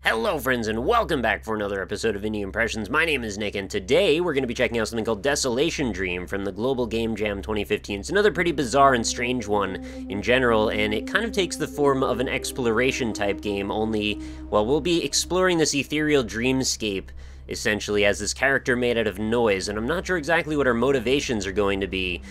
Hello friends and welcome back for another episode of Indie Impressions. My name is Nick and today we're going to be checking out something called Desolation Dream from the Global Game Jam 2015. It's another pretty bizarre and strange one in general, and it kind of takes the form of an exploration type game, only, well, we'll be exploring this ethereal dreamscape essentially as this character made out of noise, and I'm not sure exactly what our motivations are going to be,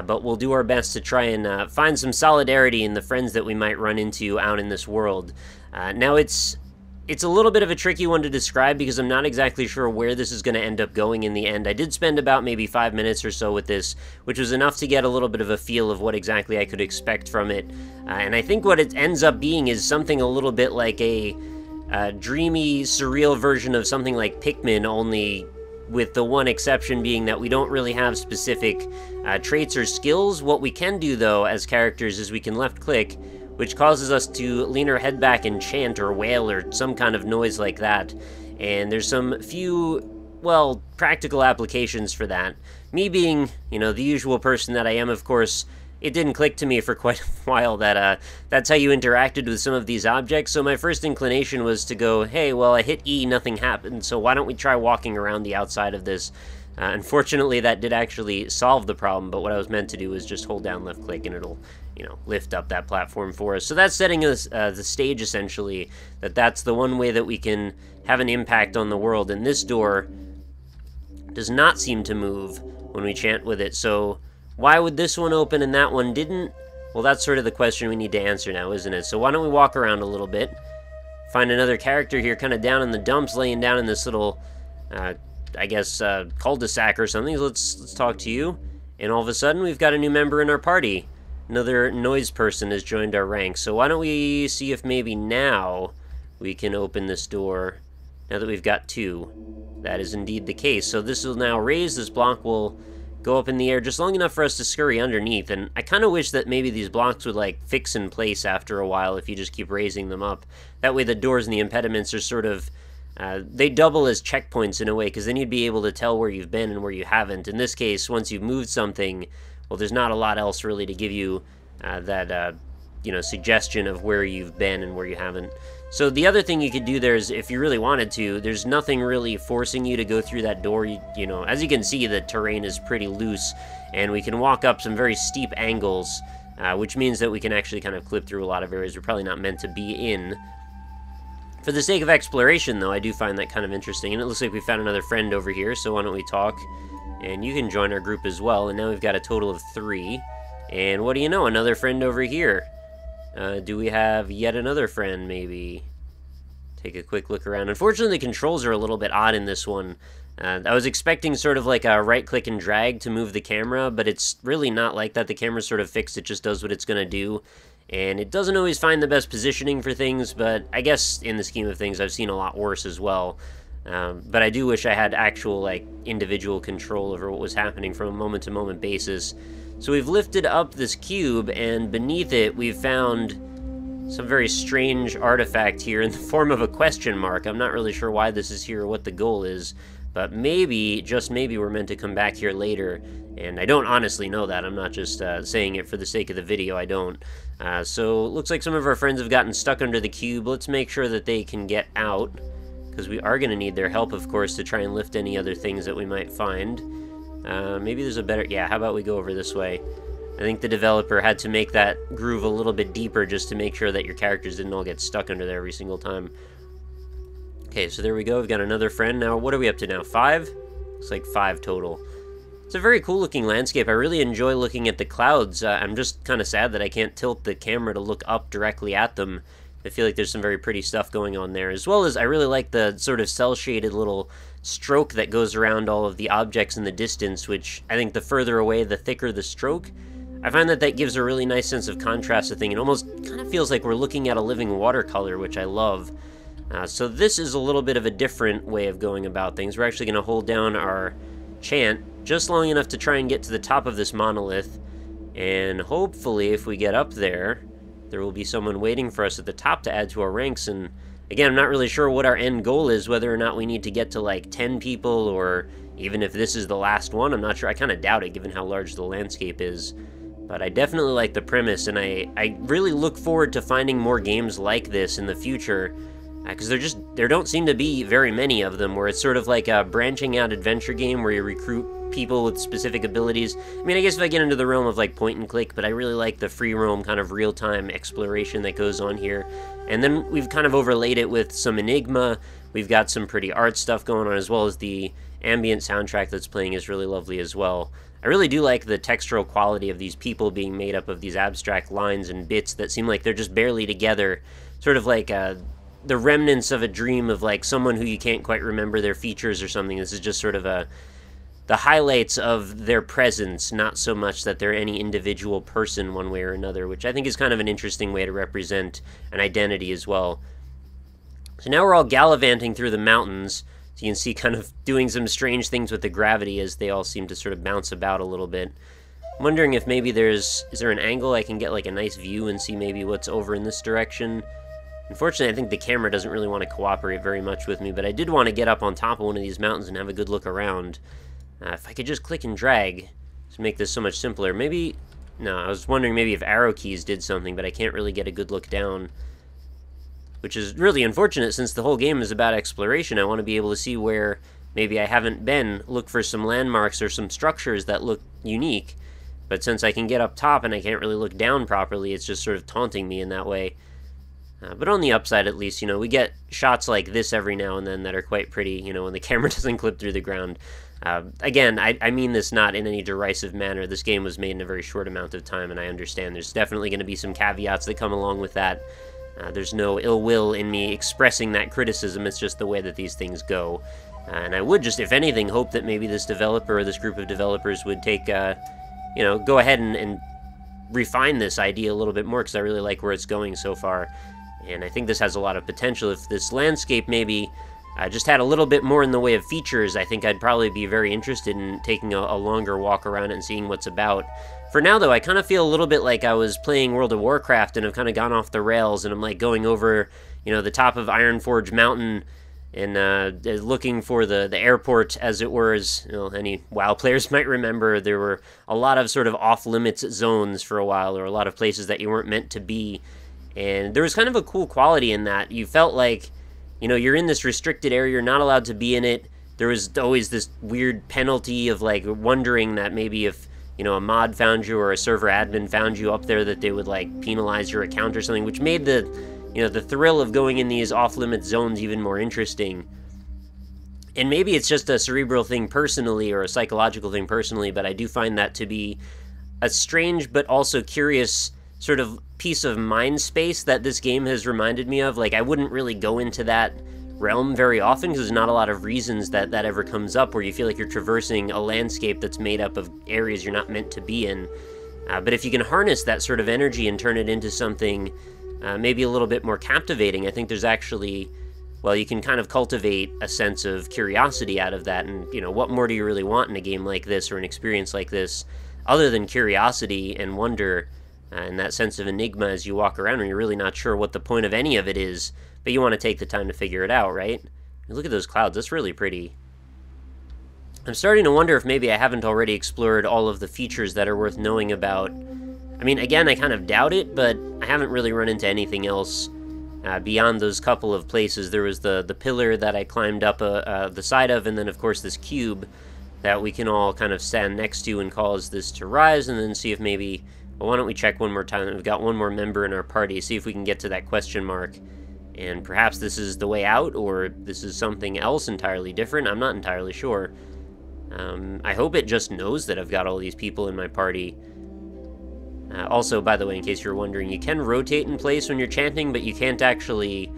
but we'll do our best to try and find some solidarity in the friends that we might run into out in this world. Now it's a little bit of a tricky one to describe because I'm not exactly sure where this is going to end up going in the end. I did spend about maybe 5 minutes or so with this, which was enough to get a little bit of a feel of what exactly I could expect from it. And I think what it ends up being is something a little bit like a dreamy, surreal version of something like Pikmin, only with the one exception being that we don't really have specific traits or skills. What we can do, though, as characters is we can left-click, which causes us to lean our head back and chant or wail or some kind of noise like that. And there's some few, well, practical applications for that. Me being, the usual person that I am, of course, it didn't click to me for quite a while that that's how you interacted with some of these objects, so my first inclination was to go, hey, well, I hit E, nothing happened, so why don't we try walking around the outside of this? Unfortunately, that did actually solve the problem, but what I was meant to do was just hold down left click and it'll lift up that platform for us. So that's setting us the stage, essentially, that's the one way that we can have an impact on the world. And this door does not seem to move when we chant with it. So why would this one open and that one didn't? Well, that's sort of the question we need to answer now, isn't it? So why don't we walk around a little bit, find another character here kind of down in the dumps, laying down in this little, I guess, cul-de-sac or something. Let's talk to you. And all of a sudden, we've got a new member in our party. Another noise person has joined our ranks, so why don't we see if maybe now we can open this door, now that we've got two. That is indeed the case. So this will now raise, this block will go up in the air just long enough for us to scurry underneath, and I kind of wish that maybe these blocks would, like, fix in place after a while if you just keep raising them up. That way the doors and the impediments are sort of, they double as checkpoints in a way, because then you'd be able to tell where you've been and where you haven't. In this case, once you've moved something, well, there's not a lot else really to give you that, suggestion of where you've been and where you haven't. So the other thing you could do there is, if you really wanted to, there's nothing really forcing you to go through that door. As you can see, the terrain is pretty loose, and we can walk up some very steep angles, which means that we can actually kind of clip through a lot of areas we're probably not meant to be in. For the sake of exploration, though, I do find that kind of interesting, and it looks like we found another friend over here, so why don't we talk? And you can join our group as well, and now we've got a total of 3. And what do you know, another friend over here. Do we have yet another friend, maybe? Take a quick look around. Unfortunately, the controls are a little bit odd in this one. I was expecting sort of like a right-click and drag to move the camera, but it's really not like that. The camera's sort of fixed, it just does what it's going to do. And it doesn't always find the best positioning for things, but I guess in the scheme of things, I've seen a lot worse as well. But I do wish I had actual, like, individual control over what was happening from a moment-to-moment basis. So we've lifted up this cube, and beneath it, we've found some very strange artifact here in the form of a question mark. I'm not really sure why this is here or what the goal is, but maybe, just maybe, we're meant to come back here later. And I don't honestly know that. I'm not just saying it for the sake of the video. I don't. So it looks like some of our friends have gotten stuck under the cube. Let's make sure that they can get out, because we are going to need their help, of course, to try and lift any other things that we might find. Maybe there's a better... Yeah, how about we go over this way? I think the developer had to make that groove a little bit deeper just to make sure that your characters didn't all get stuck under there every single time. Okay, so there we go. We've got another friend. Now, what are we up to now? 5? Looks like 5 total. It's a very cool-looking landscape. I really enjoy looking at the clouds. I'm just kind of sad that I can't tilt the camera to look up directly at them. I feel like there's some very pretty stuff going on there, as well as I really like the sort of cel-shaded little stroke that goes around all of the objects in the distance, which I think the further away, the thicker the stroke. I find that gives a really nice sense of contrast to thing. It almost kind of feels like we're looking at a living watercolor, which I love. So this is a little bit of a different way of going about things. We're actually going to hold down our chant just long enough to try and get to the top of this monolith, and hopefully if we get up there, there will be someone waiting for us at the top to add to our ranks. And again, I'm not really sure what our end goal is, whether or not we need to get to like 10 people, or even if this is the last one. I'm not sure. I kind of doubt it, given how large the landscape is. But I definitely like the premise, and I really look forward to finding more games like this in the future. because there don't seem to be very many of them, where it's sort of like a branching out adventure game where you recruit people with specific abilities. I mean, I guess if I get into the realm of like point and click, but I really like the free roam kind of real-time exploration that goes on here. And then we've kind of overlaid it with some Enigma. We've got some pretty art stuff going on, as well as the ambient soundtrack that's playing is really lovely as well. I really do like the textural quality of these people being made up of these abstract lines and bits that seem like they're just barely together, sort of like the remnants of a dream of like someone who you can't quite remember their features or something. This is just sort of the highlights of their presence, not so much that they're any individual person one way or another, which I think is kind of an interesting way to represent an identity as well. So now we're all gallivanting through the mountains, so you can see kind of doing some strange things with the gravity as they all seem to sort of bounce about a little bit. I'm wondering if maybe is there an angle I can get like a nice view and see maybe what's over in this direction. Unfortunately, I think the camera doesn't really want to cooperate very much with me, but I did want to get up on top of one of these mountains and have a good look around. If I could just click and drag to make this so much simpler. Maybe... No, I was wondering maybe if arrow keys did something, but I can't really get a good look down. Which is really unfortunate, since the whole game is about exploration. I want to be able to see where maybe I haven't been, look for some landmarks or some structures that look unique. But since I can get up top and I can't really look down properly, it's just sort of taunting me in that way. But on the upside, at least, you know, we get shots like this every now and then that are quite pretty, you know, when the camera doesn't clip through the ground. Again, I mean this not in any derisive manner. This game was made in a very short amount of time, and I understand there's definitely going to be some caveats that come along with that. There's no ill will in me expressing that criticism. It's just the way that these things go. And I would just, if anything, hope that maybe this developer or this group of developers would take, you know, go ahead and refine this idea a little bit more, because I really like where it's going so far. And I think this has a lot of potential. If this landscape maybe just had a little bit more in the way of features, I think I'd probably be very interested in taking a longer walk around it and seeing what's about. For now, though, I kind of feel a little bit like I was playing World of Warcraft and have kind of gone off the rails, and I'm like going over, you know, the top of Ironforge Mountain and looking for the airport, as it were. As you know, any WoW players might remember, there were a lot of sort of off-limits zones for a while, or a lot of places that you weren't meant to be. And there was kind of a cool quality in that. You felt like, you know, you're in this restricted area, you're not allowed to be in it. There was always this weird penalty of, like, wondering that maybe if, you know, a mod found you or a server admin found you up there, that they would, like, penalize your account or something, which made the, you know, the thrill of going in these off-limit zones even more interesting. And maybe it's just a cerebral thing personally, or a psychological thing personally, but I do find that to be a strange but also curious sort of piece of mind space that this game has reminded me of. Like, I wouldn't really go into that realm very often, because there's not a lot of reasons that ever comes up, where you feel like you're traversing a landscape that's made up of areas you're not meant to be in. But if you can harness that sort of energy and turn it into something maybe a little bit more captivating, I think there's actually, well, you can kind of cultivate a sense of curiosity out of that. And, you know, what more do you really want in a game like this, or an experience like this, other than curiosity and wonder, and that sense of enigma as you walk around when you're really not sure what the point of any of it is, but you want to take the time to figure it out, right? Look at those clouds, that's really pretty. I'm starting to wonder if maybe I haven't already explored all of the features that are worth knowing about. I mean, again, I kind of doubt it, but I haven't really run into anything else beyond those couple of places. There was the pillar that I climbed up the side of, and then, of course, this cube that we can all kind of stand next to and cause this to rise, and then see if maybe... Well, why don't we check one more time? We've got one more member in our party. See if we can get to that question mark. And perhaps this is the way out, or this is something else entirely different. I'm not entirely sure. I hope it just knows that I've got all these people in my party. Also, by the way, in case you're wondering, you can rotate in place when you're chanting, but you can't actually,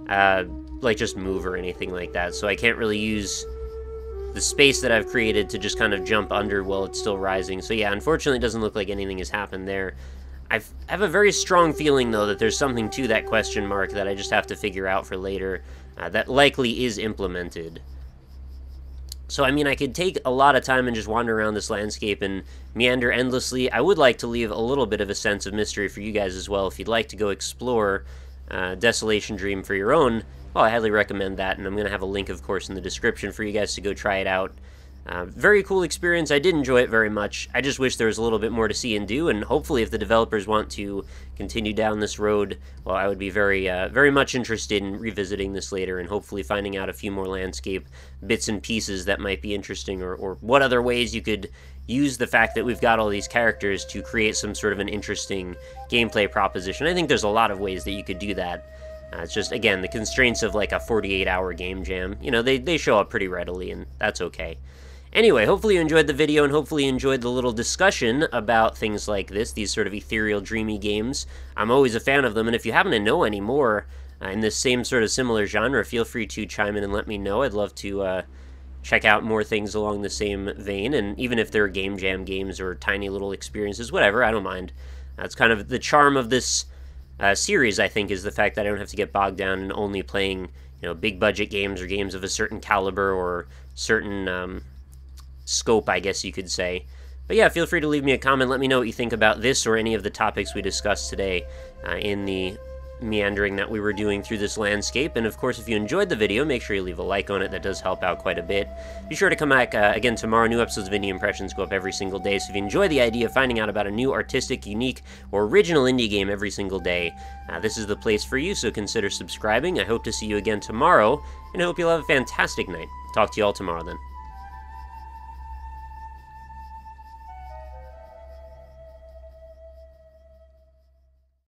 like, just move or anything like that. So I can't really use the space that I've created to just kind of jump under while it's still rising. So yeah, unfortunately it doesn't look like anything has happened there. I have a very strong feeling, though, that there's something to that question mark that I just have to figure out for later, that likely is implemented. So, I mean, I could take a lot of time and just wander around this landscape and meander endlessly. I would like to leave a little bit of a sense of mystery for you guys as well. If you'd like to go explore Desolation Dream for your own, well, I highly recommend that, and I'm going to have a link, of course, in the description for you guys to go try it out. Very cool experience. I did enjoy it very much. I just wish there was a little bit more to see and do, and hopefully if the developers want to continue down this road, well, I would be very much interested in revisiting this later and hopefully finding out a few more landscape bits and pieces that might be interesting, or what other ways you could use the fact that we've got all these characters to create some sort of an interesting gameplay proposition. I think there's a lot of ways that you could do that. It's just, again, the constraints of like a 48-hour game jam, you know, they show up pretty readily, and that's okay. Anyway, hopefully you enjoyed the video, and hopefully you enjoyed the little discussion about things like this, these sort of ethereal, dreamy games. I'm always a fan of them, and if you happen to know any more in this same sort of similar genre, feel free to chime in and let me know. I'd love to check out more things along the same vein, and even if they're game jam games or tiny little experiences, whatever, I don't mind. That's kind of the charm of this series, I think, is the fact that I don't have to get bogged down in only playing, you know, big budget games or games of a certain caliber or certain scope, I guess you could say. But yeah, feel free to leave me a comment. Let me know what you think about this or any of the topics we discussed today in the meandering that we were doing through this landscape. And of course, if you enjoyed the video, make sure you leave a like on it. That does help out quite a bit. Be sure to come back again tomorrow. New episodes of Indie Impressions go up every single day, so if you enjoy the idea of finding out about a new artistic, unique, or original indie game every single day, this is the place for you, so consider subscribing. I hope to see you again tomorrow, and I hope you'll have a fantastic night. Talk to you all tomorrow then.